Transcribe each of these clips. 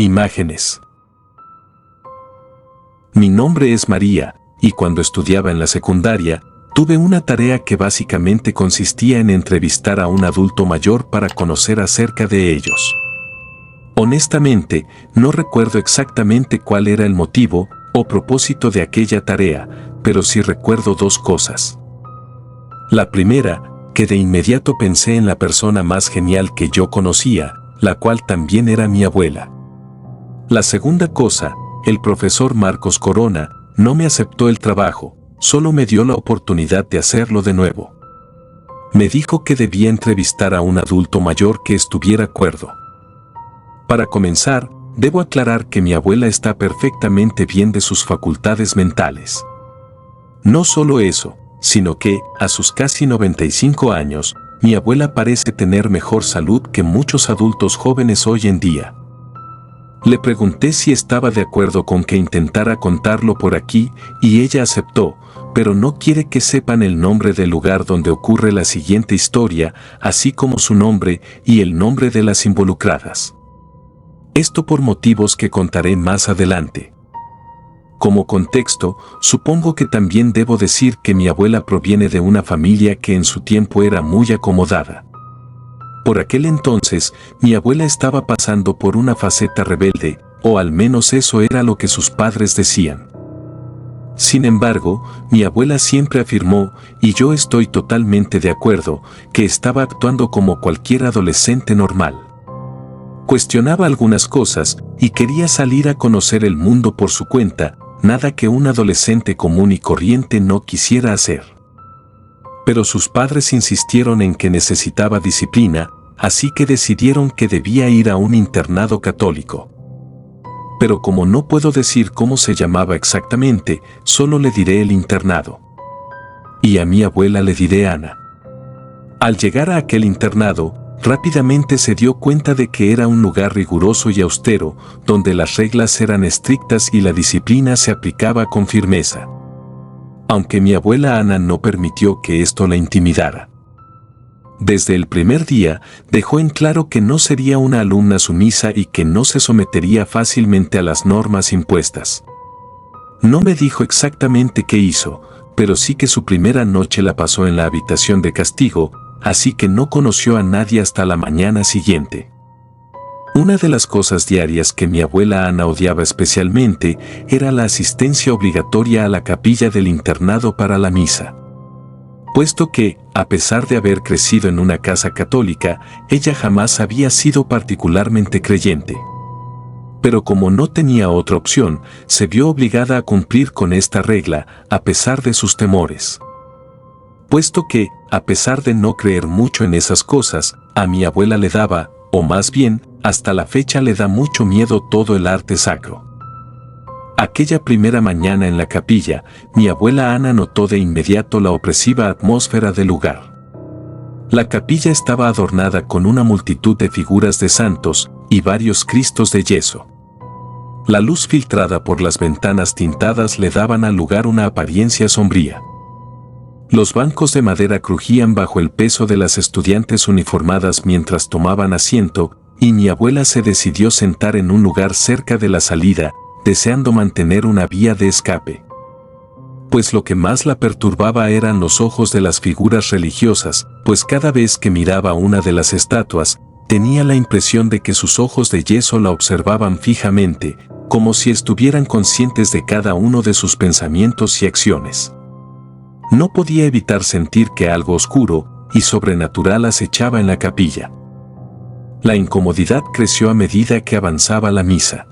Imágenes. Mi nombre es María, y cuando estudiaba en la secundaria, tuve una tarea que básicamente consistía en entrevistar a un adulto mayor para conocer acerca de ellos. Honestamente, no recuerdo exactamente cuál era el motivo o propósito de aquella tarea, pero sí recuerdo dos cosas. La primera, que de inmediato pensé en la persona más genial que yo conocía, la cual también era mi abuela. La segunda cosa, el profesor Marcos Corona no me aceptó el trabajo, solo me dio la oportunidad de hacerlo de nuevo. Me dijo que debía entrevistar a un adulto mayor que estuviera cuerdo. Para comenzar, debo aclarar que mi abuela está perfectamente bien de sus facultades mentales. No solo eso, sino que, a sus casi 95 años, mi abuela parece tener mejor salud que muchos adultos jóvenes hoy en día. Le pregunté si estaba de acuerdo con que intentara contarlo por aquí, y ella aceptó, pero no quiere que sepan el nombre del lugar donde ocurre la siguiente historia, así como su nombre y el nombre de las involucradas. Esto por motivos que contaré más adelante. Como contexto, supongo que también debo decir que mi abuela proviene de una familia que en su tiempo era muy acomodada. Por aquel entonces, mi abuela estaba pasando por una faceta rebelde, o al menos eso era lo que sus padres decían. Sin embargo, mi abuela siempre afirmó, y yo estoy totalmente de acuerdo, que estaba actuando como cualquier adolescente normal. Cuestionaba algunas cosas, y quería salir a conocer el mundo por su cuenta, nada que un adolescente común y corriente no quisiera hacer. Pero sus padres insistieron en que necesitaba disciplina, así que decidieron que debía ir a un internado católico. Pero como no puedo decir cómo se llamaba exactamente, solo le diré el internado. Y a mi abuela le diré Ana. Al llegar a aquel internado, rápidamente se dio cuenta de que era un lugar riguroso y austero, donde las reglas eran estrictas y la disciplina se aplicaba con firmeza. Aunque mi abuela Ana no permitió que esto la intimidara. Desde el primer día, dejó en claro que no sería una alumna sumisa y que no se sometería fácilmente a las normas impuestas. No me dijo exactamente qué hizo, pero sí que su primera noche la pasó en la habitación de castigo, así que no conoció a nadie hasta la mañana siguiente. Una de las cosas diarias que mi abuela Ana odiaba especialmente era la asistencia obligatoria a la capilla del internado para la misa. Puesto que, a pesar de haber crecido en una casa católica, ella jamás había sido particularmente creyente. Pero como no tenía otra opción, se vio obligada a cumplir con esta regla, a pesar de sus temores. Puesto que, a pesar de no creer mucho en esas cosas, a mi abuela le daba, o más bien, hasta la fecha le da mucho miedo todo el arte sacro. Aquella primera mañana en la capilla, mi abuela Ana notó de inmediato la opresiva atmósfera del lugar. La capilla estaba adornada con una multitud de figuras de santos y varios cristos de yeso. La luz filtrada por las ventanas tintadas le daban al lugar una apariencia sombría. Los bancos de madera crujían bajo el peso de las estudiantes uniformadas mientras tomaban asiento, y mi abuela se decidió sentar en un lugar cerca de la salida, deseando mantener una vía de escape. Pues lo que más la perturbaba eran los ojos de las figuras religiosas, pues cada vez que miraba una de las estatuas, tenía la impresión de que sus ojos de yeso la observaban fijamente, como si estuvieran conscientes de cada uno de sus pensamientos y acciones. No podía evitar sentir que algo oscuro y sobrenatural acechaba en la capilla. La incomodidad creció a medida que avanzaba la misa.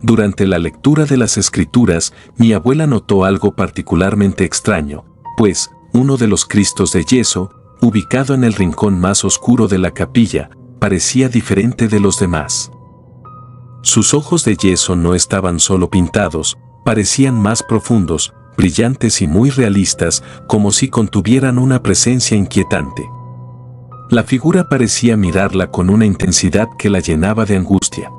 Durante la lectura de las escrituras, mi abuela notó algo particularmente extraño, pues, uno de los cristos de yeso, ubicado en el rincón más oscuro de la capilla, parecía diferente de los demás. Sus ojos de yeso no estaban solo pintados, parecían más profundos, brillantes y muy realistas, como si contuvieran una presencia inquietante. La figura parecía mirarla con una intensidad que la llenaba de angustia.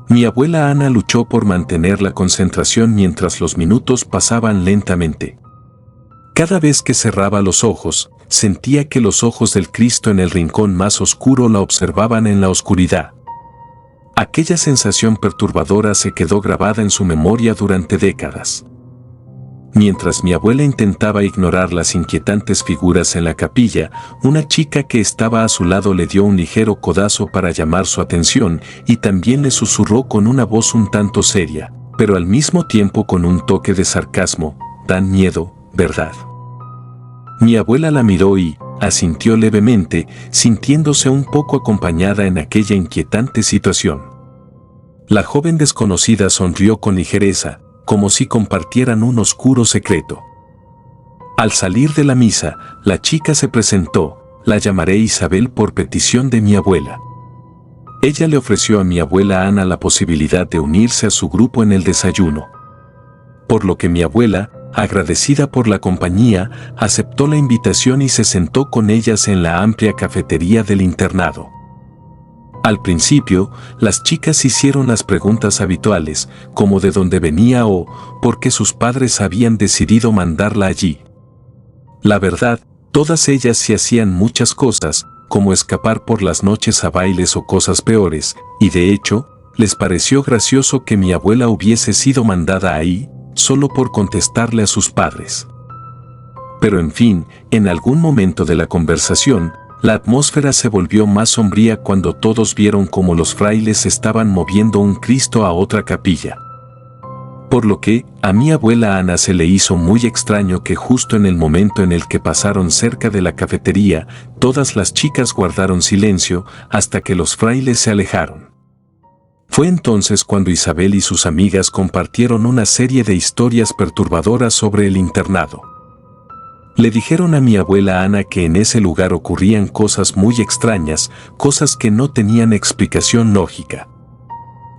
Mi abuela Ana luchó por mantener la concentración mientras los minutos pasaban lentamente. Cada vez que cerraba los ojos, sentía que los ojos del Cristo en el rincón más oscuro la observaban en la oscuridad. Aquella sensación perturbadora se quedó grabada en su memoria durante décadas. Mientras mi abuela intentaba ignorar las inquietantes figuras en la capilla, una chica que estaba a su lado le dio un ligero codazo para llamar su atención y también le susurró con una voz un tanto seria, pero al mismo tiempo con un toque de sarcasmo: «Dan miedo, ¿verdad?». Mi abuela la miró y asintió levemente, sintiéndose un poco acompañada en aquella inquietante situación. La joven desconocida sonrió con ligereza, como si compartieran un oscuro secreto. Al salir de la misa, la chica se presentó: «La llamaré Isabel por petición de mi abuela». Ella le ofreció a mi abuela Ana la posibilidad de unirse a su grupo en el desayuno. Por lo que mi abuela, agradecida por la compañía, aceptó la invitación y se sentó con ellas en la amplia cafetería del internado. Al principio, las chicas hicieron las preguntas habituales, como de dónde venía o por qué sus padres habían decidido mandarla allí. La verdad, todas ellas se hacían muchas cosas, como escapar por las noches a bailes o cosas peores, y de hecho, les pareció gracioso que mi abuela hubiese sido mandada ahí, solo por contestarle a sus padres. Pero en fin, en algún momento de la conversación, la atmósfera se volvió más sombría cuando todos vieron cómo los frailes estaban moviendo un Cristo a otra capilla. Por lo que, a mi abuela Ana se le hizo muy extraño que justo en el momento en el que pasaron cerca de la cafetería, todas las chicas guardaron silencio hasta que los frailes se alejaron. Fue entonces cuando Isabel y sus amigas compartieron una serie de historias perturbadoras sobre el internado. Le dijeron a mi abuela Ana que en ese lugar ocurrían cosas muy extrañas, cosas que no tenían explicación lógica.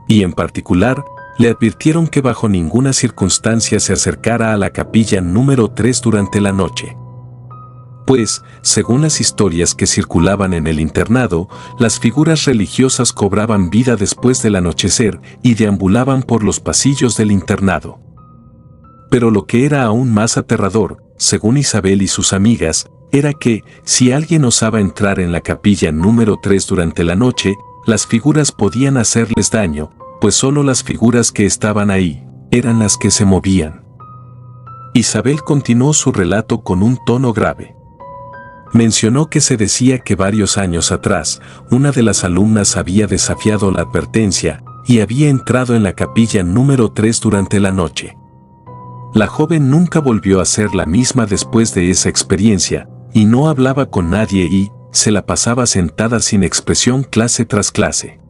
Y en particular, le advirtieron que bajo ninguna circunstancia se acercara a la capilla número 3 durante la noche. Pues, según las historias que circulaban en el internado, las figuras religiosas cobraban vida después del anochecer y deambulaban por los pasillos del internado. Pero lo que era aún más aterrador, según Isabel y sus amigas, era que, si alguien osaba entrar en la capilla número 3 durante la noche, las figuras podían hacerles daño, pues solo las figuras que estaban ahí eran las que se movían. Isabel continuó su relato con un tono grave. Mencionó que se decía que varios años atrás, una de las alumnas había desafiado la advertencia y había entrado en la capilla número 3 durante la noche. La joven nunca volvió a ser la misma después de esa experiencia, y no hablaba con nadie y se la pasaba sentada sin expresión clase tras clase.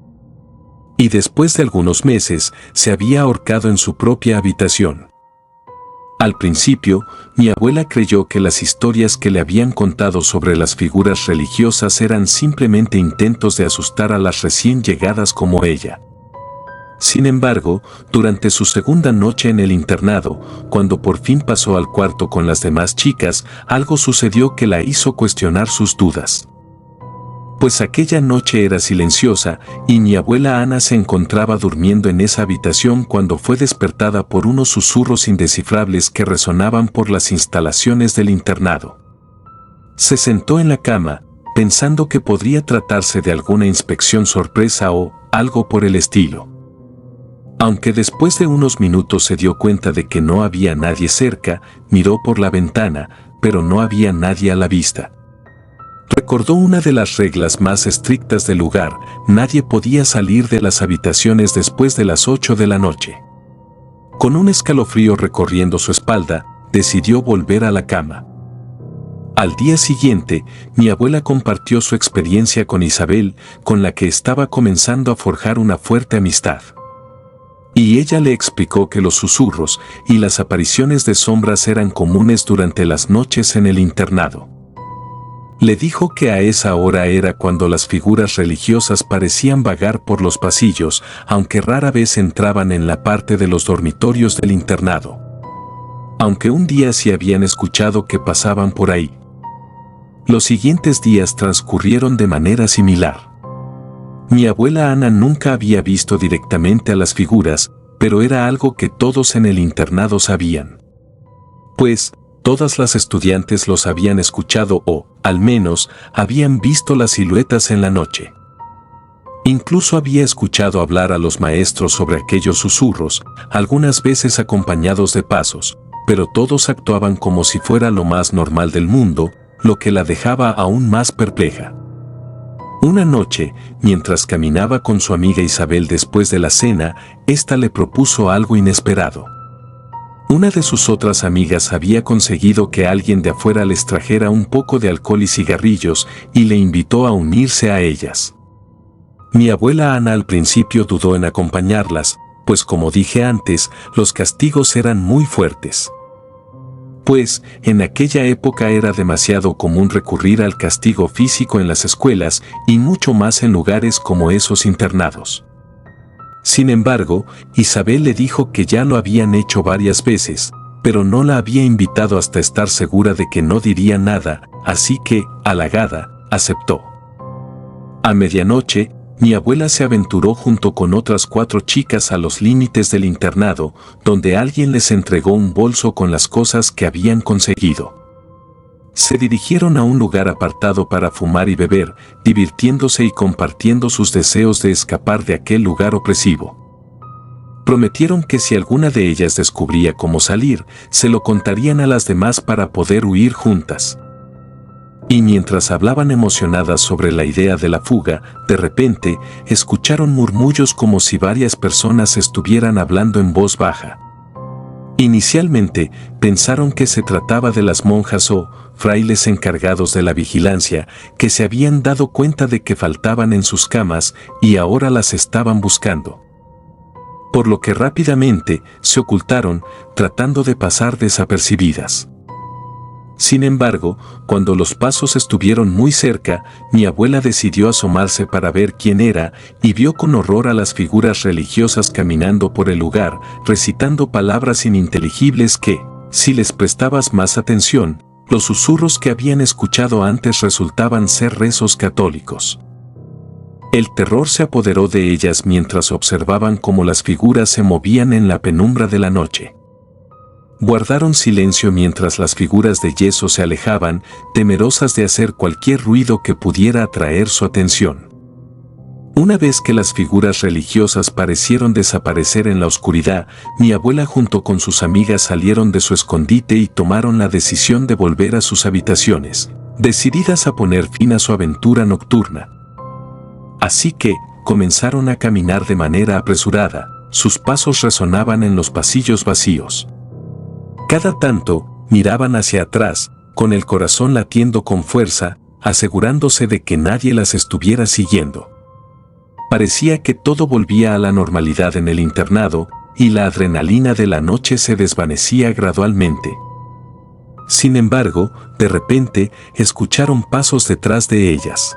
Y después de algunos meses, se había ahorcado en su propia habitación. Al principio, mi abuela creyó que las historias que le habían contado sobre las figuras religiosas eran simplemente intentos de asustar a las recién llegadas como ella. Sin embargo, durante su segunda noche en el internado, cuando por fin pasó al cuarto con las demás chicas, algo sucedió que la hizo cuestionar sus dudas. Pues aquella noche era silenciosa y mi abuela Ana se encontraba durmiendo en esa habitación cuando fue despertada por unos susurros indescifrables que resonaban por las instalaciones del internado. Se sentó en la cama, pensando que podría tratarse de alguna inspección sorpresa o algo por el estilo. Aunque después de unos minutos se dio cuenta de que no había nadie cerca, miró por la ventana, pero no había nadie a la vista. Recordó una de las reglas más estrictas del lugar: nadie podía salir de las habitaciones después de las 8 de la noche. Con un escalofrío recorriendo su espalda, decidió volver a la cama. Al día siguiente, mi abuela compartió su experiencia con Isabel, con la que estaba comenzando a forjar una fuerte amistad. Y ella le explicó que los susurros y las apariciones de sombras eran comunes durante las noches en el internado. Le dijo que a esa hora era cuando las figuras religiosas parecían vagar por los pasillos, aunque rara vez entraban en la parte de los dormitorios del internado. Aunque un día sí habían escuchado que pasaban por ahí. Los siguientes días transcurrieron de manera similar. Mi abuela Ana nunca había visto directamente a las figuras, pero era algo que todos en el internado sabían. Pues, todas las estudiantes los habían escuchado o, al menos, habían visto las siluetas en la noche. Incluso había escuchado hablar a los maestros sobre aquellos susurros, algunas veces acompañados de pasos, pero todos actuaban como si fuera lo más normal del mundo, lo que la dejaba aún más perpleja. Una noche, mientras caminaba con su amiga Isabel después de la cena, ésta le propuso algo inesperado. Una de sus otras amigas había conseguido que alguien de afuera les trajera un poco de alcohol y cigarrillos y le invitó a unirse a ellas. Mi abuela Ana al principio dudó en acompañarlas, pues como dije antes, los castigos eran muy fuertes. Pues, en aquella época era demasiado común recurrir al castigo físico en las escuelas y mucho más en lugares como esos internados. Sin embargo, Isabel le dijo que ya lo habían hecho varias veces, pero no la había invitado hasta estar segura de que no diría nada, así que, halagada, aceptó. A medianoche, mi abuela se aventuró junto con otras 4 chicas a los límites del internado, donde alguien les entregó un bolso con las cosas que habían conseguido. Se dirigieron a un lugar apartado para fumar y beber, divirtiéndose y compartiendo sus deseos de escapar de aquel lugar opresivo. Prometieron que si alguna de ellas descubría cómo salir, se lo contarían a las demás para poder huir juntas. Y mientras hablaban emocionadas sobre la idea de la fuga, de repente, escucharon murmullos como si varias personas estuvieran hablando en voz baja. Inicialmente, pensaron que se trataba de las monjas o frailes encargados de la vigilancia, que se habían dado cuenta de que faltaban en sus camas y ahora las estaban buscando. Por lo que rápidamente se ocultaron, tratando de pasar desapercibidas. Sin embargo, cuando los pasos estuvieron muy cerca, mi abuela decidió asomarse para ver quién era y vio con horror a las figuras religiosas caminando por el lugar, recitando palabras ininteligibles que, si les prestabas más atención, los susurros que habían escuchado antes resultaban ser rezos católicos. El terror se apoderó de ellas mientras observaban cómo las figuras se movían en la penumbra de la noche. Guardaron silencio mientras las figuras de yeso se alejaban, temerosas de hacer cualquier ruido que pudiera atraer su atención. Una vez que las figuras religiosas parecieron desaparecer en la oscuridad, mi abuela junto con sus amigas salieron de su escondite y tomaron la decisión de volver a sus habitaciones, decididas a poner fin a su aventura nocturna. Así que, comenzaron a caminar de manera apresurada, sus pasos resonaban en los pasillos vacíos. Cada tanto, miraban hacia atrás, con el corazón latiendo con fuerza, asegurándose de que nadie las estuviera siguiendo. Parecía que todo volvía a la normalidad en el internado, y la adrenalina de la noche se desvanecía gradualmente. Sin embargo, de repente, escucharon pasos detrás de ellas.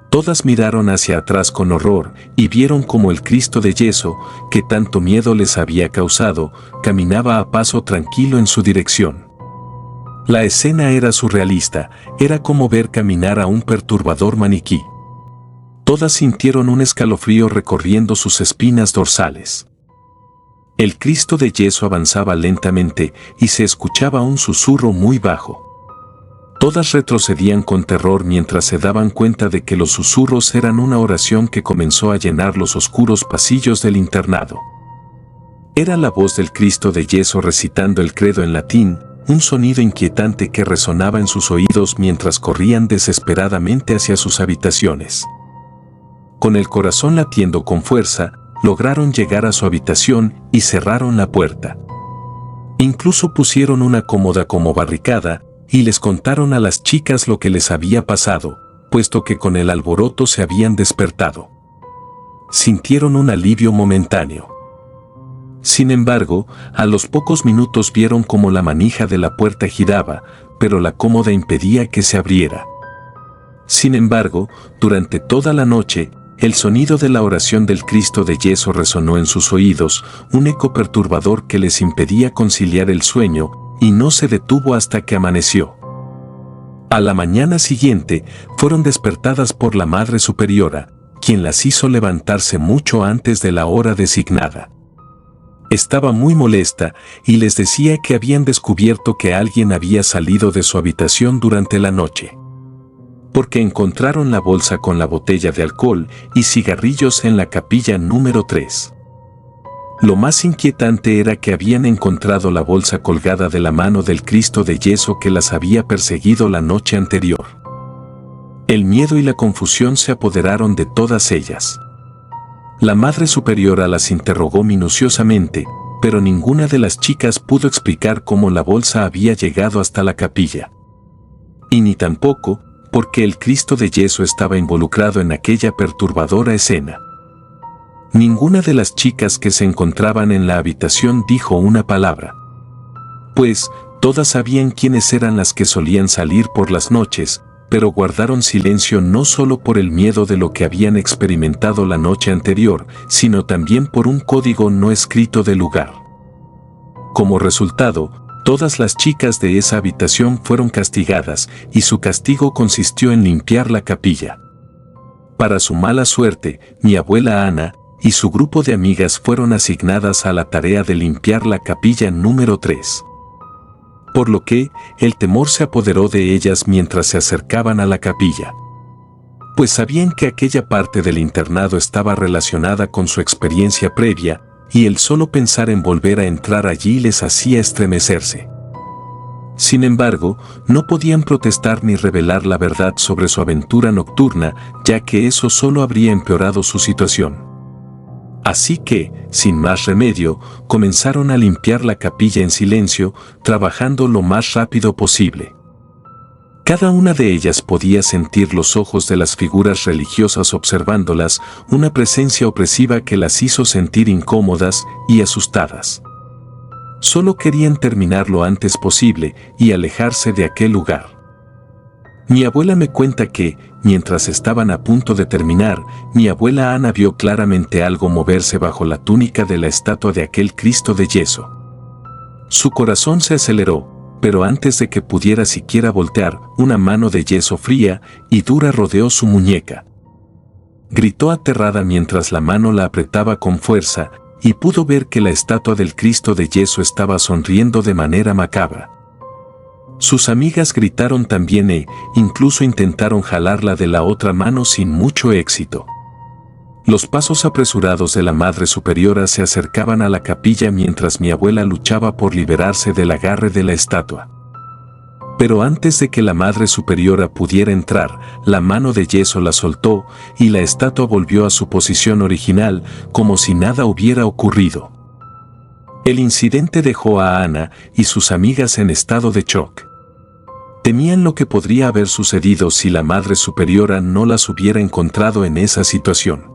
Todas miraron hacia atrás con horror y vieron como el Cristo de yeso, que tanto miedo les había causado, caminaba a paso tranquilo en su dirección. La escena era surrealista, era como ver caminar a un perturbador maniquí. Todas sintieron un escalofrío recorriendo sus espinas dorsales. El Cristo de yeso avanzaba lentamente y se escuchaba un susurro muy bajo. Todas retrocedían con terror mientras se daban cuenta de que los susurros eran una oración que comenzó a llenar los oscuros pasillos del internado. Era la voz del Cristo de yeso recitando el credo en latín, un sonido inquietante que resonaba en sus oídos mientras corrían desesperadamente hacia sus habitaciones. Con el corazón latiendo con fuerza, lograron llegar a su habitación y cerraron la puerta. Incluso pusieron una cómoda como barricada, y les contaron a las chicas lo que les había pasado, puesto que con el alboroto se habían despertado. Sintieron un alivio momentáneo. Sin embargo, a los pocos minutos vieron cómo la manija de la puerta giraba, pero la cómoda impedía que se abriera. Sin embargo, durante toda la noche, el sonido de la oración del Cristo de yeso resonó en sus oídos, un eco perturbador que les impedía conciliar el sueño, y no se detuvo hasta que amaneció. A la mañana siguiente, fueron despertadas por la Madre Superiora, quien las hizo levantarse mucho antes de la hora designada. Estaba muy molesta y les decía que habían descubierto que alguien había salido de su habitación durante la noche. porque encontraron la bolsa con la botella de alcohol y cigarrillos en la capilla número 3. Lo más inquietante era que habían encontrado la bolsa colgada de la mano del Cristo de yeso que las había perseguido la noche anterior. El miedo y la confusión se apoderaron de todas ellas. La Madre Superiora las interrogó minuciosamente, pero ninguna de las chicas pudo explicar cómo la bolsa había llegado hasta la capilla. Y ni tampoco, porque el Cristo de yeso estaba involucrado en aquella perturbadora escena. Ninguna de las chicas que se encontraban en la habitación dijo una palabra. Pues, todas sabían quiénes eran las que solían salir por las noches, pero guardaron silencio no solo por el miedo de lo que habían experimentado la noche anterior, sino también por un código no escrito del lugar. Como resultado, todas las chicas de esa habitación fueron castigadas, y su castigo consistió en limpiar la capilla. Para su mala suerte, mi abuela Ana y su grupo de amigas fueron asignadas a la tarea de limpiar la capilla número 3. Por lo que, el temor se apoderó de ellas mientras se acercaban a la capilla. Pues sabían que aquella parte del internado estaba relacionada con su experiencia previa, y el solo pensar en volver a entrar allí les hacía estremecerse. Sin embargo, no podían protestar ni revelar la verdad sobre su aventura nocturna, ya que eso solo habría empeorado su situación. Así que, sin más remedio, comenzaron a limpiar la capilla en silencio, trabajando lo más rápido posible. Cada una de ellas podía sentir los ojos de las figuras religiosas observándolas, una presencia opresiva que las hizo sentir incómodas y asustadas. Solo querían terminar lo antes posible y alejarse de aquel lugar. Mi abuela me cuenta que, mientras estaban a punto de terminar, mi abuela Ana vio claramente algo moverse bajo la túnica de la estatua de aquel Cristo de yeso. Su corazón se aceleró, pero antes de que pudiera siquiera voltear, una mano de yeso fría y dura rodeó su muñeca. Gritó aterrada mientras la mano la apretaba con fuerza, y pudo ver que la estatua del Cristo de yeso estaba sonriendo de manera macabra. Sus amigas gritaron también e incluso intentaron jalarla de la otra mano sin mucho éxito. Los pasos apresurados de la Madre Superiora se acercaban a la capilla mientras mi abuela luchaba por liberarse del agarre de la estatua. Pero antes de que la Madre Superiora pudiera entrar, la mano de yeso la soltó y la estatua volvió a su posición original como si nada hubiera ocurrido. El incidente dejó a Ana y sus amigas en estado de shock. Temían lo que podría haber sucedido si la Madre Superiora no las hubiera encontrado en esa situación.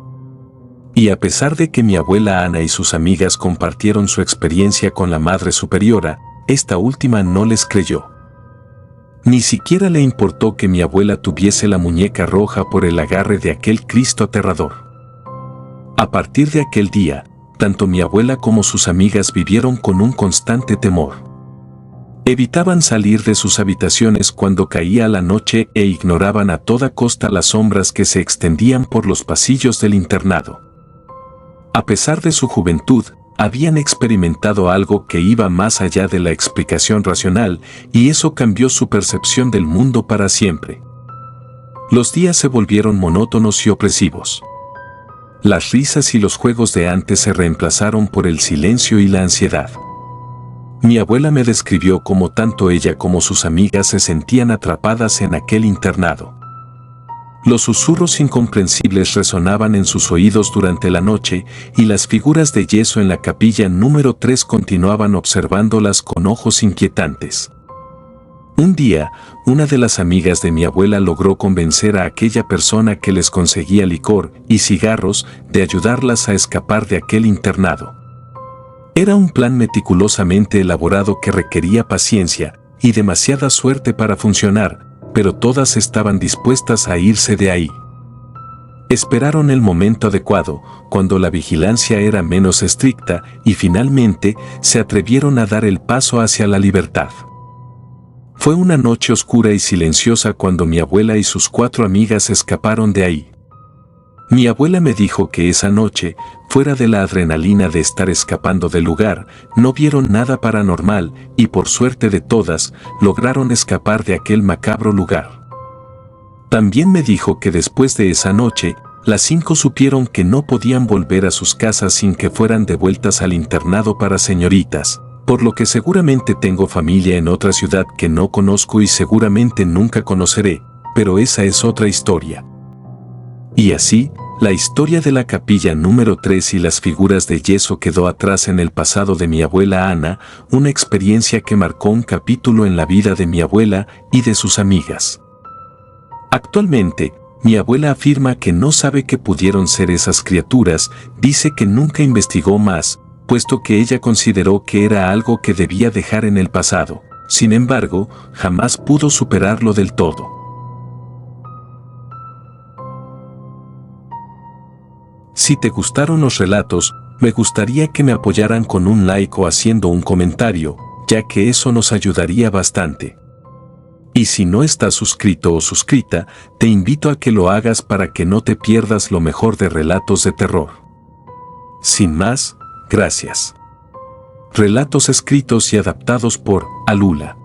Y a pesar de que mi abuela Ana y sus amigas compartieron su experiencia con la Madre Superiora, esta última no les creyó. Ni siquiera le importó que mi abuela tuviese la muñeca roja por el agarre de aquel Cristo aterrador. A partir de aquel día, tanto mi abuela como sus amigas vivieron con un constante temor. Evitaban salir de sus habitaciones cuando caía la noche e ignoraban a toda costa las sombras que se extendían por los pasillos del internado. A pesar de su juventud, habían experimentado algo que iba más allá de la explicación racional, y eso cambió su percepción del mundo para siempre. Los días se volvieron monótonos y opresivos. Las risas y los juegos de antes se reemplazaron por el silencio y la ansiedad. Mi abuela me describió cómo tanto ella como sus amigas se sentían atrapadas en aquel internado. Los susurros incomprensibles resonaban en sus oídos durante la noche, y las figuras de yeso en la capilla número 3 continuaban observándolas con ojos inquietantes. Un día, una de las amigas de mi abuela logró convencer a aquella persona que les conseguía licor y cigarros de ayudarlas a escapar de aquel internado. Era un plan meticulosamente elaborado que requería paciencia y demasiada suerte para funcionar, pero todas estaban dispuestas a irse de ahí. Esperaron el momento adecuado, cuando la vigilancia era menos estricta, y finalmente se atrevieron a dar el paso hacia la libertad. Fue una noche oscura y silenciosa cuando mi abuela y sus 4 amigas escaparon de ahí. Mi abuela me dijo que esa noche, fuera de la adrenalina de estar escapando del lugar, no vieron nada paranormal y por suerte de todas, lograron escapar de aquel macabro lugar. También me dijo que después de esa noche, las 5 supieron que no podían volver a sus casas sin que fueran devueltas al internado para señoritas, por lo que seguramente tengo familia en otra ciudad que no conozco y seguramente nunca conoceré, pero esa es otra historia. Y así, la historia de la capilla número 3 y las figuras de yeso quedó atrás en el pasado de mi abuela Ana, una experiencia que marcó un capítulo en la vida de mi abuela y de sus amigas. Actualmente, mi abuela afirma que no sabe qué pudieron ser esas criaturas, dice que nunca investigó más, puesto que ella consideró que era algo que debía dejar en el pasado. Sin embargo, jamás pudo superarlo del todo. Si te gustaron los relatos, me gustaría que me apoyaran con un like o haciendo un comentario, ya que eso nos ayudaría bastante. Y si no estás suscrito o suscrita, te invito a que lo hagas para que no te pierdas lo mejor de relatos de terror. Sin más, gracias. Relatos escritos y adaptados por Alula.